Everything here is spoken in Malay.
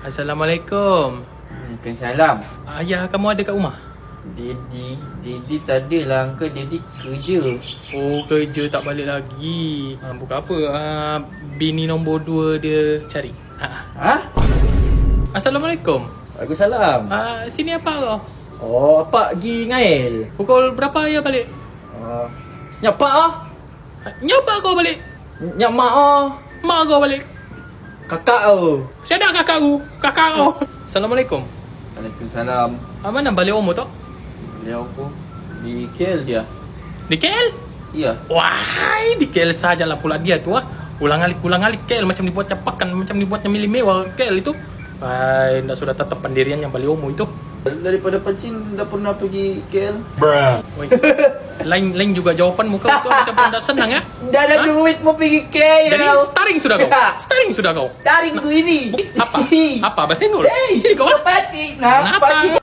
Assalamualaikum. Waalaikumsalam. Ayah kamu ada kat rumah? Daddy tak ada lah Uncle. Daddy kerja. Oh, kerja tak balik lagi. Bukan apa. Bini nombor 2 dia cari. Ha? Assalamualaikum. Waalaikumsalam. Sini apa kau? Oh, apa pergi ngail? Pukul berapa ayah balik? Nyak pak Nyapa kau balik? Nyak mak Mak kau balik? kakak Siapa kakak aku? Kakak kau. Assalamualaikum. Waalaikumsalam. Mana balik umur tu? Beliau apa? Di KL dia. Di KL? Iya. Wahai, di KL sajalah pula dia tu Ulang-alik KL macam dibuatnya pakan, macam dibuatnya milih mewah KL itu. Hai, dah sudah tetap pendirian yang balik umur itu. Daripada Pancing dah pernah pergi KL. Oi. Lain juga jawapan muka itu macam dah senang ya. Dah ada duit mau pergi KL. Jadi starring sudah kau. Starring sudah kau. Taring ku ini. Apa? Apa bahasa Inggris? Hey, Sini kau. Pancing. Nah, Kenapa? Pancing.